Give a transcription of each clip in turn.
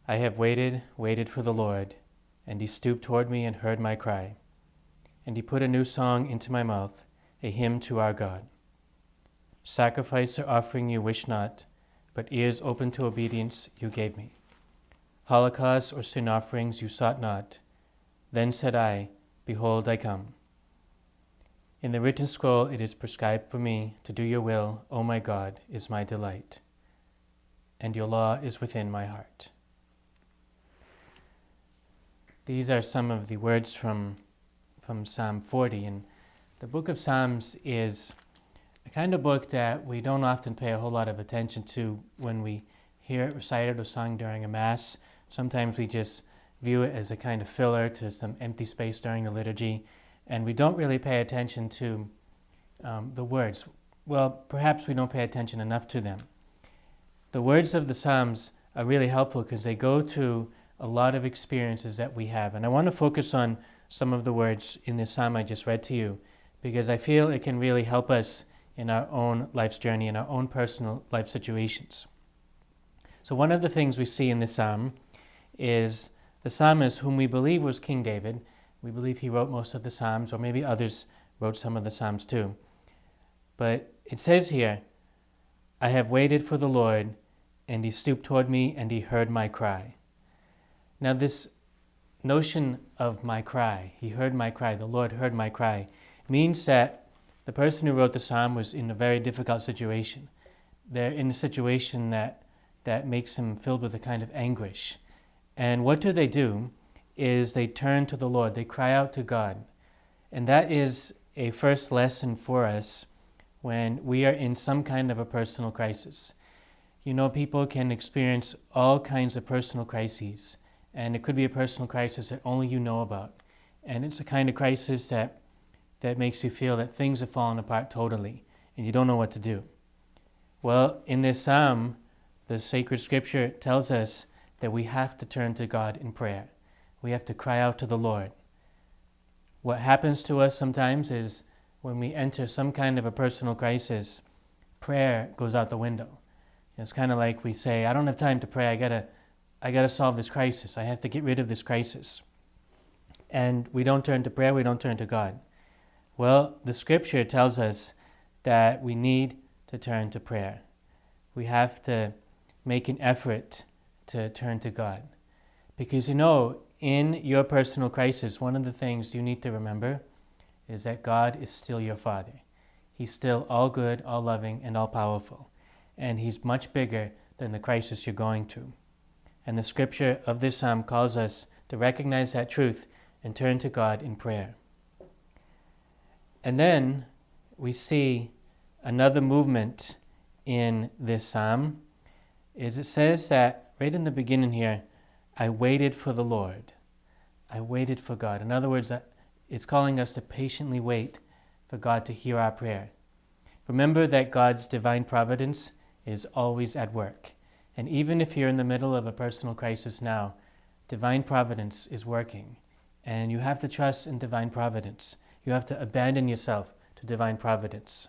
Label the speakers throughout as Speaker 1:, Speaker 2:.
Speaker 1: I have waited, waited for the Lord, and he stooped toward me and heard my cry. And he put a new song into my mouth, a hymn to our God. Sacrifice or offering you wish not, but ears open to obedience you gave me. Holocausts or sin offerings you sought not. Then said I, Behold, I come. In the written scroll it is prescribed for me to do your will, O my God, is my delight, and your law is within my heart. These are some of the words from Psalm 40, and the book of Psalms is a kind of book that we don't often pay a whole lot of attention to when we hear it recited or sung during a Mass. Sometimes we just view it as a kind of filler to some empty space during the liturgy, and we don't really pay attention to the words. Well, perhaps we don't pay attention enough to them. The words of the Psalms are really helpful because they go to a lot of experiences that we have. And I want to focus on some of the words in this psalm I just read to you, because I feel it can really help us in our own life's journey, in our own personal life situations. So one of the things we see in this psalm is the psalmist, whom we believe was King David. We believe he wrote most of the psalms, or maybe others wrote some of the psalms too. But it says here, I have waited for the Lord, and he stooped toward me, and he heard my cry. Now this notion of my cry, he heard my cry, the Lord heard my cry, means that the person who wrote the psalm was in a very difficult situation. They're in a situation that makes them filled with a kind of anguish. And what do? Is they turn to the Lord, they cry out to God. And that is a first lesson for us when we are in some kind of a personal crisis. You know, people can experience all kinds of personal crises, and it could be a personal crisis that only you know about. And it's a kind of crisis that makes you feel that things have fallen apart totally, and you don't know what to do. Well, in this psalm, the sacred scripture tells us that we have to turn to God in prayer. We have to cry out to the Lord. What happens to us sometimes is when we enter some kind of a personal crisis, prayer goes out the window. It's kind of like we say, I don't have time to pray, I gotta solve this crisis. I have to get rid of this crisis. And we don't turn to prayer, we don't turn to God. Well, the scripture tells us that we need to turn to prayer. We have to make an effort to turn to God. Because you know, in your personal crisis, one of the things you need to remember is that God is still your Father. He's still all good, all loving, and all powerful. And He's much bigger than the crisis you're going through. And the scripture of this psalm calls us to recognize that truth and turn to God in prayer. And then we see another movement in this psalm. Is it says that right in the beginning here, I waited for the Lord. I waited for God. In other words, it's calling us to patiently wait for God to hear our prayer. Remember that God's divine providence is always at work. And even if you're in the middle of a personal crisis now, divine providence is working. And you have to trust in divine providence. You have to abandon yourself to divine providence.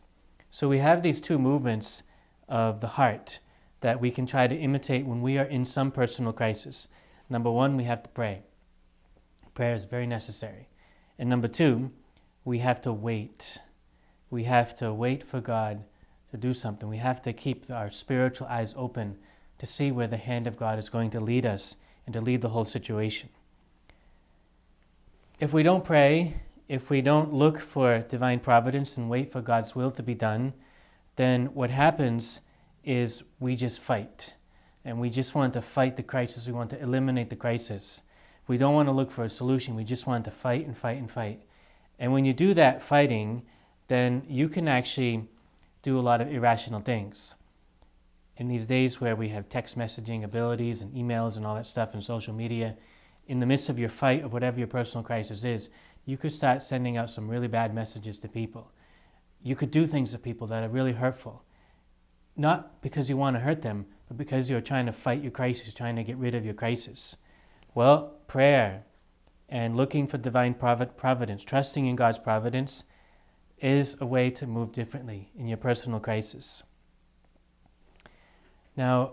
Speaker 1: So we have these two movements of the heart that we can try to imitate when we are in some personal crisis. Number one, we have to pray. Prayer is very necessary. And number two, we have to wait. We have to wait for God to do something. We have to keep our spiritual eyes open to see where the hand of God is going to lead us and to lead the whole situation. If we don't pray, if we don't look for divine providence and wait for God's will to be done, then what happens is we just fight. And we just want to fight the crisis. We want to eliminate the crisis. We don't want to look for a solution. We just want to fight and fight and fight. And when you do that fighting, then you can actually do a lot of irrational things. In these days where we have text messaging abilities and emails and all that stuff and social media, in the midst of your fight of whatever your personal crisis is, you could start sending out some really bad messages to people. You could do things to people that are really hurtful. Not because you want to hurt them, but because you're trying to fight your crisis, trying to get rid of your crisis. Well, prayer and looking for divine providence, trusting in God's providence, is a way to move differently in your personal crisis. Now,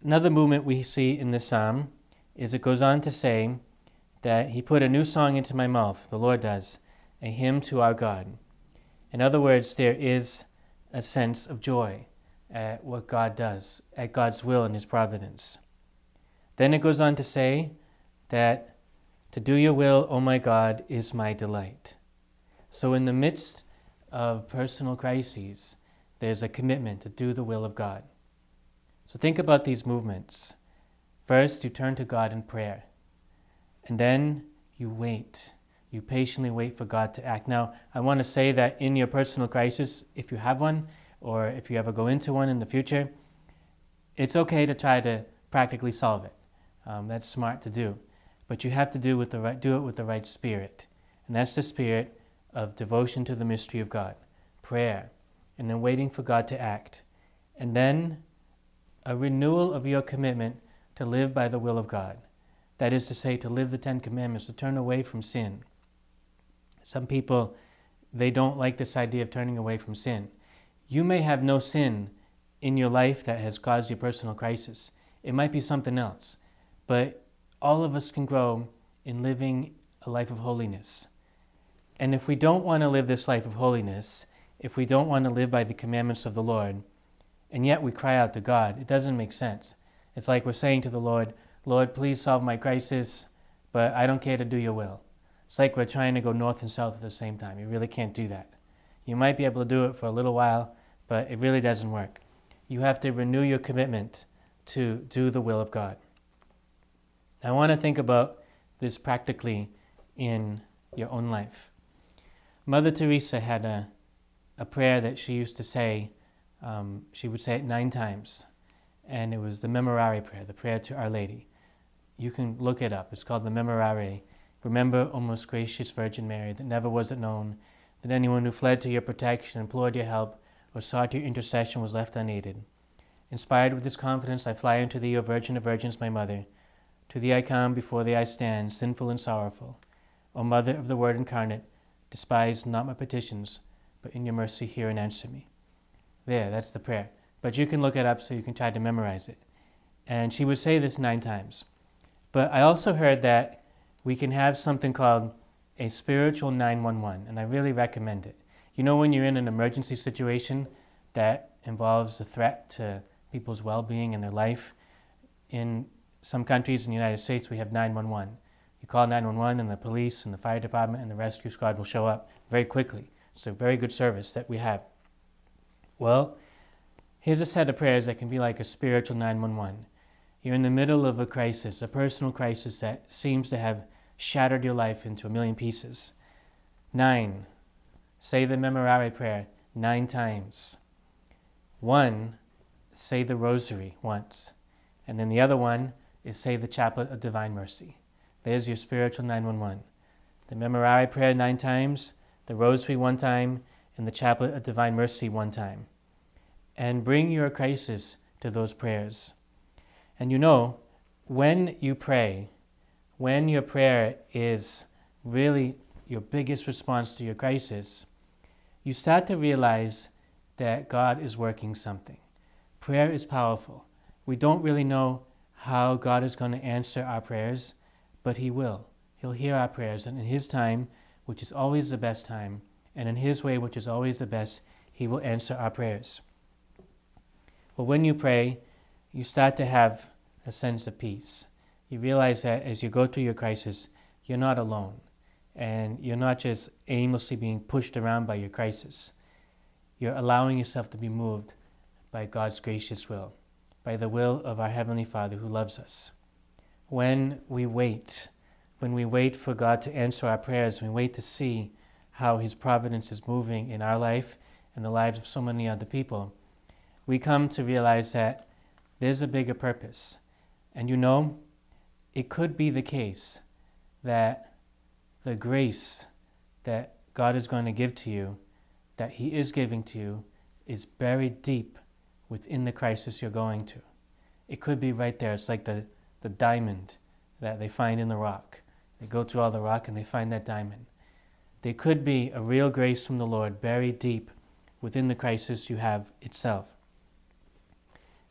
Speaker 1: Another movement we see in this psalm is it goes on to say that he put a new song into my mouth, the Lord does, a hymn to our God. In other words, there is a sense of joy at what God does, at God's will and his providence. Then it goes on to say that to do your will, O my God, is my delight. So in the midst of personal crises, there's a commitment to do the will of God. So think about these movements. First, you turn to God in prayer. And then you wait. You patiently wait for God to act. Now, I want to say that in your personal crisis, if you have one, or if you ever go into one in the future, it's okay to try to practically solve it. That's smart to do. But you have to do it with the right spirit. And that's the spirit of devotion to the mystery of God, prayer, and then waiting for God to act. And then a renewal of your commitment to live by the will of God. That is to say, to live the 10 Commandments, to turn away from sin. Some people, they don't like this idea of turning away from sin. You may have no sin in your life that has caused you personal crisis. It might be something else. But all of us can grow in living a life of holiness. And if we don't want to live this life of holiness, if we don't want to live by the commandments of the Lord, and yet we cry out to God, it doesn't make sense. It's like we're saying to the Lord, Lord, please solve my crisis, but I don't care to do your will. It's like we're trying to go north and south at the same time. You really can't do that. You might be able to do it for a little while, but it really doesn't work. You have to renew your commitment to do the will of God. I want to think about this practically in your own life. Mother Teresa had a prayer that she used to say. She would say it 9 times, and it was the Memorare prayer, the prayer to Our Lady. You can look it up. It's called the Memorare. Remember, O most gracious Virgin Mary, that never was it known that anyone who fled to your protection, implored your help, or sought your intercession was left unaided. Inspired with this confidence, I fly unto thee, O Virgin of Virgins, my Mother. To thee I come, before thee I stand, sinful and sorrowful. O Mother of the Word incarnate, despise not my petitions, but in your mercy hear and answer me. There, that's the prayer. But you can look it up so you can try to memorize it. And she would say this 9 times. But I also heard that we can have something called a spiritual 911, and I really recommend it. You know, when you're in an emergency situation that involves a threat to people's well-being and their life, in some countries in the United States we have 911. You call 911 and the police and the fire department and the rescue squad will show up very quickly. It's a very good service that we have. Well, here's a set of prayers that can be like a spiritual 911. You're in the middle of a crisis, a personal crisis that seems to have shattered your life into a million pieces. 9, say the Memorare prayer 9 times. 1, say the Rosary once. And then the other one is say the Chaplet of Divine Mercy. There's your spiritual 911. The Memorare prayer 9 times, the Rosary 1 time, and the Chaplet of Divine Mercy 1 time. And bring your crisis to those prayers. And you know, when you pray, when your prayer is really your biggest response to your crisis, you start to realize that God is working something. Prayer is powerful. We don't really know how God is going to answer our prayers, but He will. He'll hear our prayers, and in His time, which is always the best time, and in His way, which is always the best, He will answer our prayers. Well, when you pray, you start to have a sense of peace. You realize that as you go through your crisis, you're not alone. And you're not just aimlessly being pushed around by your crisis. You're allowing yourself to be moved by God's gracious will, by the will of our Heavenly Father who loves us. When we wait for God to answer our prayers, we wait to see how His providence is moving in our life and the lives of so many other people, we come to realize that there's a bigger purpose. And you know, it could be the case that the grace that God is going to give to you, that He is giving to you, is buried deep within the crisis you're going to. It could be right there. It's like the diamond that they find in the rock. They go through all the rock and they find that diamond. There could be a real grace from the Lord buried deep within the crisis you have itself.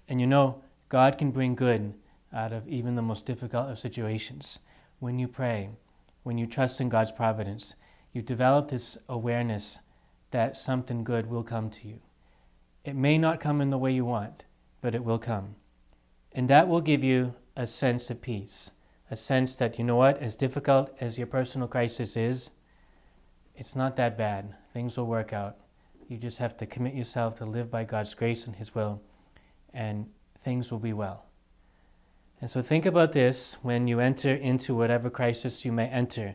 Speaker 1: And you know, God can bring good out of even the most difficult of situations. When you pray, when you trust in God's providence, you develop this awareness that something good will come to you. It may not come in the way you want, but it will come. And that will give you a sense of peace, a sense that, you know what, as difficult as your personal crisis is, it's not that bad. Things will work out. You just have to commit yourself to live by God's grace and His will, and things will be well. And so think about this when you enter into whatever crisis you may enter,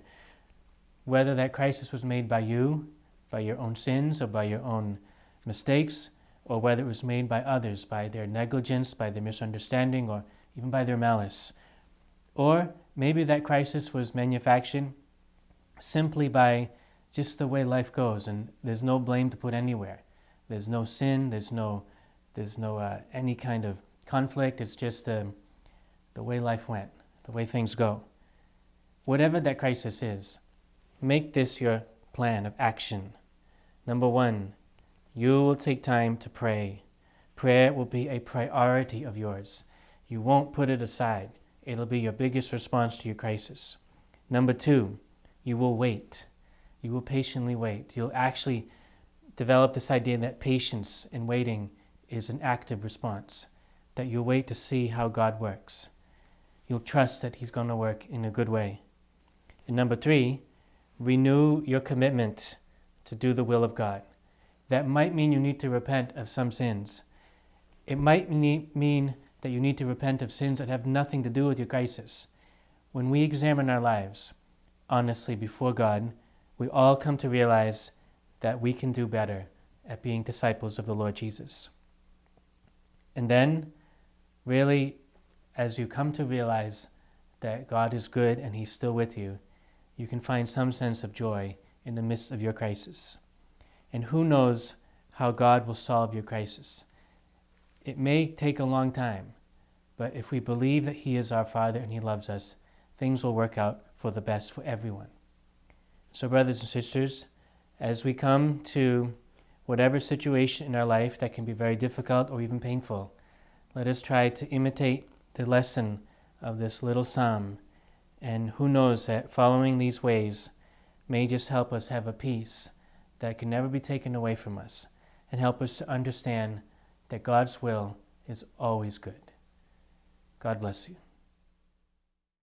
Speaker 1: whether that crisis was made by you, by your own sins or by your own mistakes, or whether it was made by others, by their negligence, by their misunderstanding, or even by their malice. Or maybe that crisis was manufactured simply by just the way life goes, and there's no blame to put anywhere. There's no sin, there's no any kind of conflict. It's just the way life went, the way things go. Whatever that crisis is, make this your plan of action. Number 1, you will take time to pray. Prayer will be a priority of yours. You won't put it aside. It'll be your biggest response to your crisis. Number 2, you will wait. You will patiently wait. You'll actually develop this idea that patience and waiting is an active response, that you'll wait to see how God works. You'll trust that He's going to work in a good way. And number 3, renew your commitment to do the will of God. That might mean you need to repent of some sins. It might mean that you need to repent of sins that have nothing to do with your crisis. When we examine our lives honestly before God, we all come to realize that we can do better at being disciples of the Lord Jesus. And then, really, as you come to realize that God is good and He's still with you, you can find some sense of joy in the midst of your crisis. And who knows how God will solve your crisis. It may take a long time, but if we believe that He is our Father and He loves us, things will work out for the best for everyone. So brothers and sisters, as we come to whatever situation in our life that can be very difficult or even painful, let us try to imitate the lesson of this little psalm. And who knows that following these ways may just help us have a peace that can never be taken away from us, and help us to understand that God's will is always good. God bless you.